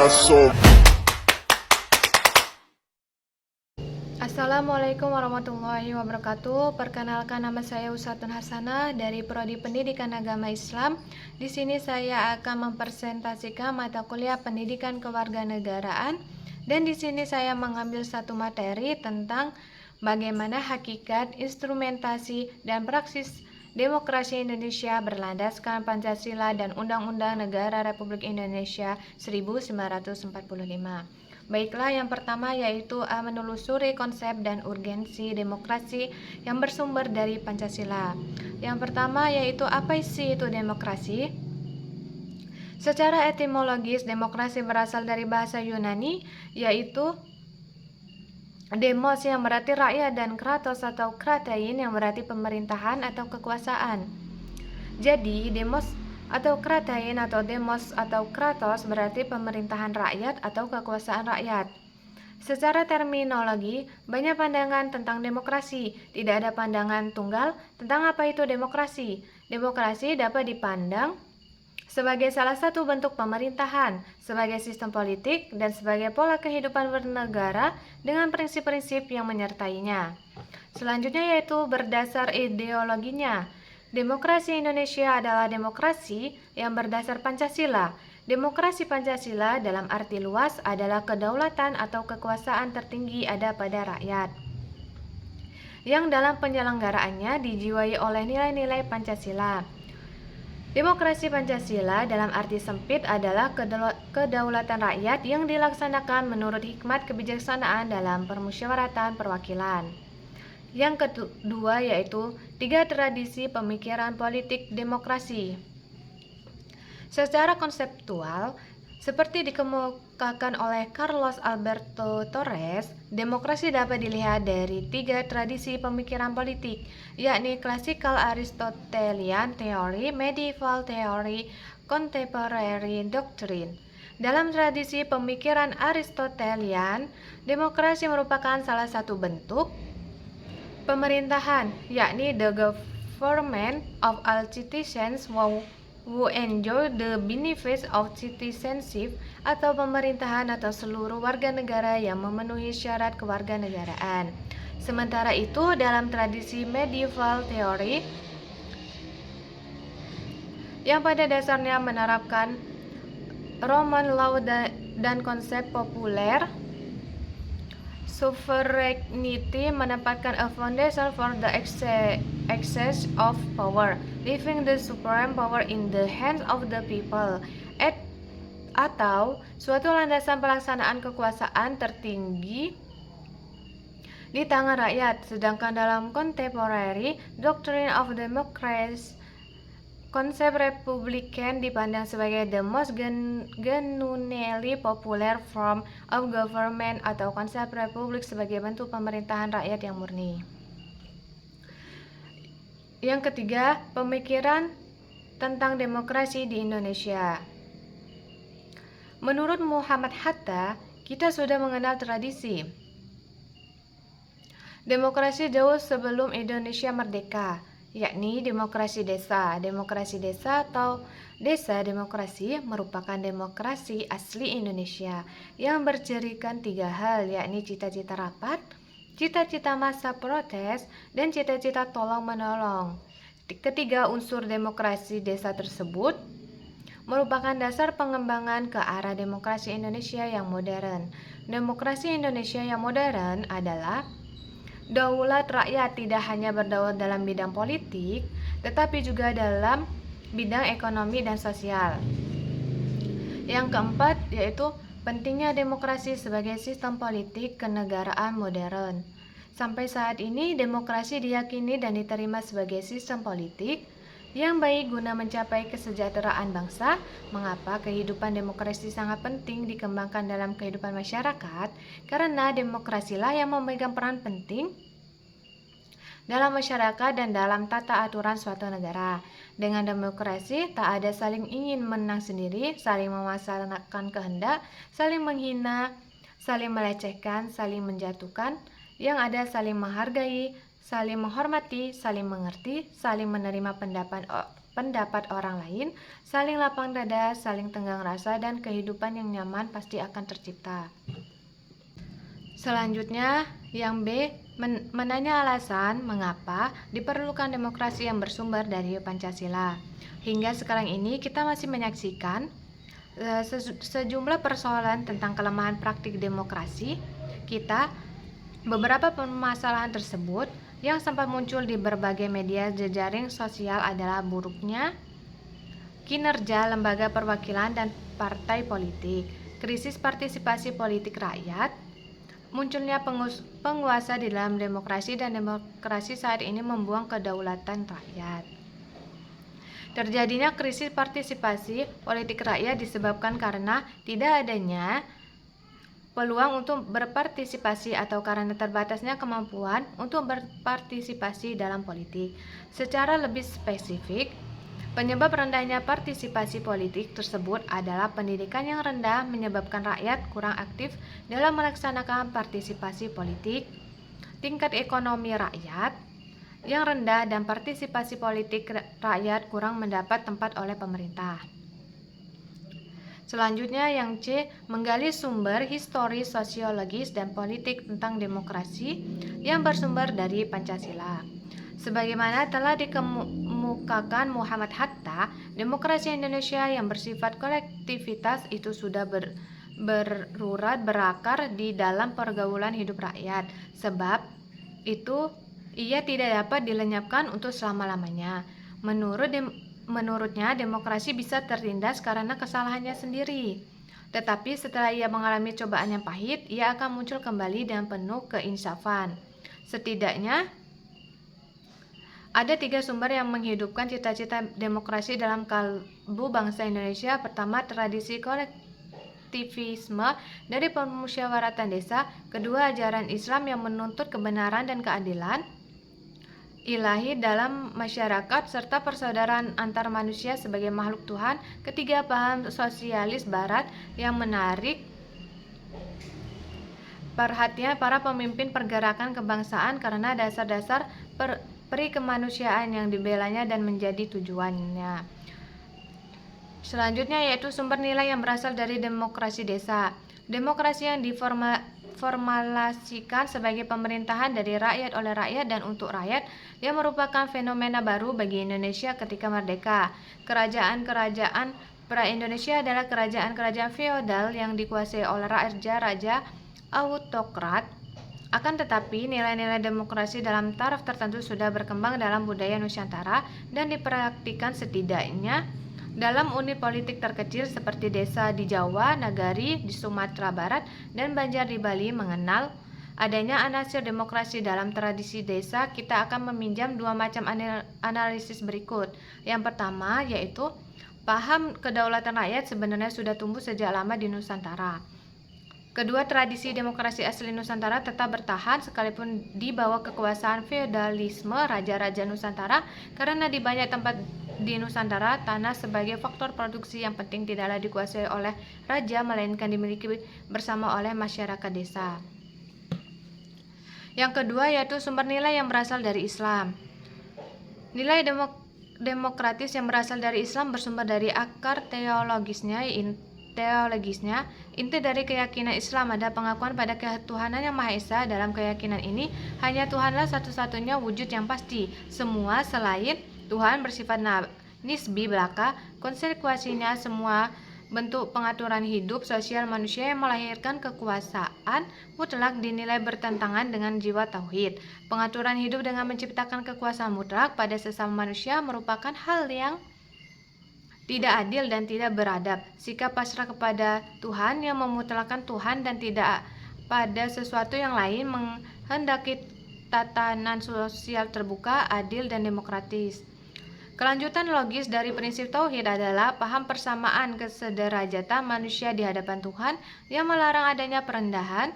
paso. Assalamualaikum warahmatullahi wabarakatuh. Perkenalkan, nama saya Usatun Hasanah dari Prodi Pendidikan Agama Islam. Di sini saya akan mempresentasikan mata kuliah Pendidikan Kewarganegaraan, dan di sini saya mengambil satu materi tentang bagaimana hakikat, instrumentasi, dan praksis demokrasi Indonesia berlandaskan Pancasila dan Undang-Undang Negara Republik Indonesia 1945. Baiklah, yang pertama yaitu menelusuri konsep dan urgensi demokrasi yang bersumber dari Pancasila. Yang pertama yaitu apa sih itu demokrasi? Secara etimologis, demokrasi berasal dari bahasa Yunani, yaitu demos yang berarti rakyat dan kratos atau kratein yang berarti pemerintahan atau kekuasaan. Jadi, demos atau kratein atau demos atau kratos berarti pemerintahan rakyat atau kekuasaan rakyat. Secara terminologi, banyak pandangan tentang demokrasi. Tidak ada pandangan tunggal tentang apa itu demokrasi. Demokrasi dapat dipandang sebagai salah satu bentuk pemerintahan, sebagai sistem politik, dan sebagai pola kehidupan bernegara dengan prinsip-prinsip yang menyertainya. Selanjutnya yaitu berdasar ideologinya. Demokrasi Indonesia adalah demokrasi yang berdasar Pancasila. Demokrasi Pancasila dalam arti luas adalah kedaulatan atau kekuasaan tertinggi ada pada rakyat, yang dalam penyelenggaraannya dijiwai oleh nilai-nilai Pancasila. Demokrasi Pancasila dalam arti sempit adalah kedaulatan rakyat yang dilaksanakan menurut hikmat kebijaksanaan dalam permusyawaratan perwakilan. Yang kedua yaitu 3 tradisi pemikiran politik demokrasi. Secara konseptual, seperti dikemukakan oleh Carlos Alberto Torres, demokrasi dapat dilihat dari 3 tradisi pemikiran politik, yakni Classical Aristotelian Theory, Medieval Theory, Contemporary Doctrine. Dalam tradisi pemikiran Aristotelian, demokrasi merupakan salah satu bentuk pemerintahan, yakni the government of all citizens who enjoy the benefits of citizenship, atau pemerintahan atau seluruh warga negara yang memenuhi syarat kewarganegaraan. Sementara itu, dalam tradisi medieval theory yang pada dasarnya menerapkan Roman law dan konsep populer sovereignty, menempatkan a foundation for the excess of power, leaving the supreme power in the hands of the people, atau suatu landasan pelaksanaan kekuasaan tertinggi di tangan rakyat. Sedangkan dalam contemporary doctrine of democracy, konsep republikan dipandang sebagai the most genuinely popular form of government, atau konsep republik sebagai bentuk pemerintahan rakyat yang murni. Yang ketiga, pemikiran tentang demokrasi di Indonesia. Menurut Muhammad Hatta, kita sudah mengenal tradisi demokrasi jauh sebelum Indonesia merdeka, yakni demokrasi desa. Demokrasi desa atau desa demokrasi merupakan demokrasi asli Indonesia yang bercirikan 3 hal, yakni cita-cita rapat, cita-cita massa protes, dan cita-cita tolong-menolong. Ketiga unsur demokrasi desa tersebut merupakan dasar pengembangan ke arah demokrasi Indonesia yang modern. Demokrasi Indonesia yang modern adalah daulat rakyat, tidak hanya berdaulat dalam bidang politik, tetapi juga dalam bidang ekonomi dan sosial. Yang keempat yaitu pentingnya demokrasi sebagai sistem politik kenegaraan modern. Sampai saat ini, demokrasi diyakini dan diterima sebagai sistem politik yang baik guna mencapai kesejahteraan bangsa. Mengapa kehidupan demokrasi sangat penting dikembangkan dalam kehidupan masyarakat? Karena demokrasilah yang memegang peran penting dalam masyarakat dan dalam tata aturan suatu negara. Dengan demokrasi, tak ada saling ingin menang sendiri, saling memasarkan kehendak, saling menghina, saling melecehkan, saling menjatuhkan. Yang ada saling menghargai, saling menghormati, saling mengerti, saling menerima pendapat pendapat orang lain, saling lapang dada, saling tenggang rasa, dan kehidupan yang nyaman pasti akan tercipta. Selanjutnya, yang B, menanya alasan mengapa diperlukan demokrasi yang bersumber dari Pancasila. Hingga sekarang ini kita masih menyaksikan sejumlah persoalan tentang kelemahan praktik demokrasi kita. Beberapa permasalahan tersebut yang sempat muncul di berbagai media jejaring sosial adalah buruknya kinerja lembaga perwakilan dan partai politik, krisis partisipasi politik rakyat, munculnya penguasa di dalam demokrasi, dan demokrasi saat ini membuang kedaulatan rakyat. Terjadinya krisis partisipasi politik rakyat disebabkan karena tidak adanya peluang untuk berpartisipasi atau karena terbatasnya kemampuan untuk berpartisipasi dalam politik. Secara lebih spesifik, penyebab rendahnya partisipasi politik tersebut adalah pendidikan yang rendah menyebabkan rakyat kurang aktif dalam melaksanakan partisipasi politik, tingkat ekonomi rakyat yang rendah, dan partisipasi politik rakyat kurang mendapat tempat oleh pemerintah. Selanjutnya yang C, menggali sumber historis, sosiologis, dan politik tentang demokrasi yang bersumber dari Pancasila. Sebagaimana telah dikemukakan Muhammad Hatta, demokrasi Indonesia yang bersifat kolektivitas itu sudah berurat berakar di dalam pergaulan hidup rakyat. Sebab itu ia tidak dapat dilenyapkan untuk selama-lamanya. Menurutnya, demokrasi bisa tertindas karena kesalahannya sendiri. Tetapi setelah ia mengalami cobaan yang pahit, ia akan muncul kembali dengan penuh keinsafan. Setidaknya, ada 3 sumber yang menghidupkan cita-cita demokrasi dalam kalbu bangsa Indonesia. Pertama, tradisi kolektivisme dari permusyawaratan desa. Kedua, ajaran Islam yang menuntut kebenaran dan keadilan ilahi dalam masyarakat serta persaudaraan antar manusia sebagai makhluk Tuhan. Ketiga, paham sosialis barat yang menarik perhatian para pemimpin pergerakan kebangsaan karena dasar-dasar peri kemanusiaan yang dibelanya dan menjadi tujuannya. Selanjutnya yaitu sumber nilai yang berasal dari demokrasi desa. Demokrasi yang diformulasikan sebagai pemerintahan dari rakyat, oleh rakyat, dan untuk rakyat yang merupakan fenomena baru bagi Indonesia ketika merdeka. Kerajaan-kerajaan pra-Indonesia adalah kerajaan-kerajaan feodal yang dikuasai oleh raja-raja autokrat. Akan tetapi, nilai-nilai demokrasi dalam taraf tertentu sudah berkembang dalam budaya Nusantara dan dipraktikkan setidaknya dalam unit politik terkecil seperti desa di Jawa, nagari di Sumatera Barat, dan Banjar di Bali. Mengenal adanya anasir demokrasi dalam tradisi desa, kita akan meminjam 2 macam analisis berikut. Yang pertama yaitu paham kedaulatan rakyat sebenarnya sudah tumbuh sejak lama di Nusantara. Kedua, tradisi demokrasi asli Nusantara tetap bertahan sekalipun di bawah kekuasaan feodalisme raja-raja Nusantara, karena di banyak tempat di Nusantara, tanah sebagai faktor produksi yang penting tidaklah dikuasai oleh raja, melainkan dimiliki bersama oleh masyarakat desa. Yang kedua yaitu sumber nilai yang berasal dari Islam. Nilai demokratis yang berasal dari Islam bersumber dari akar teologisnya. Inti dari keyakinan Islam ada pengakuan pada ketuhanan yang Maha Esa. Dalam keyakinan ini, hanya Tuhanlah satu-satunya wujud yang pasti. Semua selain Tuhan bersifat nisbi belaka. Konsekuensinya, semua bentuk pengaturan hidup sosial manusia yang melahirkan kekuasaan mutlak dinilai bertentangan dengan jiwa tauhid. Pengaturan hidup dengan menciptakan kekuasaan mutlak pada sesama manusia merupakan hal yang tidak adil dan tidak beradab. Sikap pasrah kepada Tuhan yang memutlakkan Tuhan dan tidak pada sesuatu yang lain menghendaki tatanan sosial terbuka, adil, dan demokratis. Kelanjutan logis dari prinsip tauhid adalah paham persamaan kesederajatan manusia di hadapan Tuhan yang melarang adanya perendahan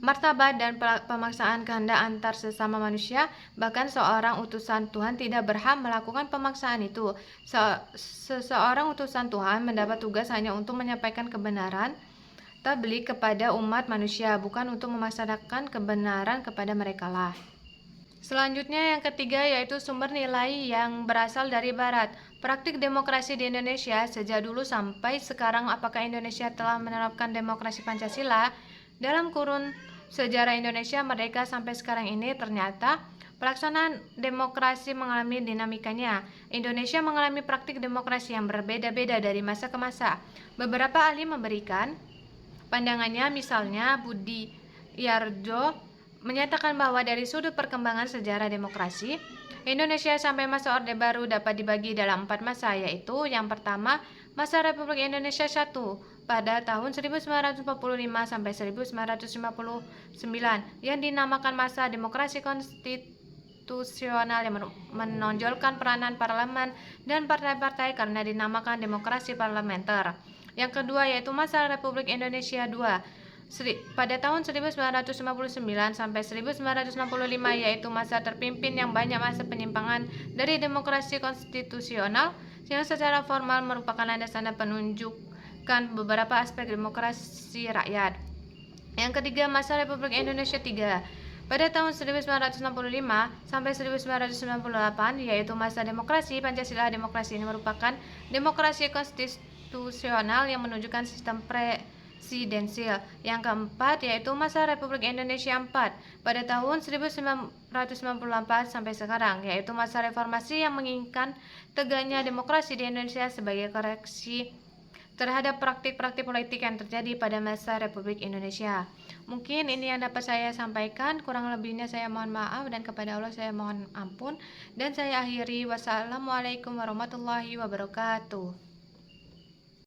martabat dan pemaksaan kehendak antar sesama manusia. Bahkan seorang utusan Tuhan tidak berhak melakukan pemaksaan itu. Seseorang utusan Tuhan mendapat tugas hanya untuk menyampaikan kebenaran tabligh kepada umat manusia, bukan untuk memaksakan kebenaran kepada mereka lah. Selanjutnya yang ketiga yaitu sumber nilai yang berasal dari Barat. Praktik demokrasi di Indonesia sejak dulu sampai sekarang, apakah Indonesia telah menerapkan demokrasi Pancasila? Dalam kurun sejarah Indonesia merdeka sampai sekarang ini, ternyata pelaksanaan demokrasi mengalami dinamikanya. Indonesia mengalami praktik demokrasi yang berbeda-beda dari masa ke masa. Beberapa ahli memberikan pandangannya, misalnya Budi Yarjo menyatakan bahwa dari sudut perkembangan sejarah demokrasi, Indonesia sampai masa Orde Baru dapat dibagi dalam 4 masa, yaitu yang pertama, masa Republik Indonesia I pada tahun 1945 sampai 1959 yang dinamakan masa demokrasi konstitusional yang menonjolkan peranan parlemen dan partai-partai karena dinamakan demokrasi parlementer. Yang kedua yaitu masa Republik Indonesia II pada tahun 1959 sampai 1965, yaitu masa terpimpin yang banyak masa penyimpangan dari demokrasi konstitusional yang secara formal merupakan landasan dan penunjukan beberapa aspek demokrasi rakyat. Yang ketiga, masa Republik Indonesia III pada tahun 1965 sampai 1998, yaitu masa demokrasi Pancasila. Demokrasi ini merupakan demokrasi konstitusional yang menunjukkan sistem presidensial. Yang keempat yaitu masa Republik Indonesia IV pada tahun 1994 sampai sekarang, yaitu masa reformasi yang menginginkan tegaknya demokrasi di Indonesia sebagai koreksi terhadap praktik-praktik politik yang terjadi pada masa Republik Indonesia. Mungkin ini yang dapat saya sampaikan, kurang lebihnya saya mohon maaf dan kepada Allah saya mohon ampun, dan saya akhiri. Wassalamualaikum warahmatullahi wabarakatuh.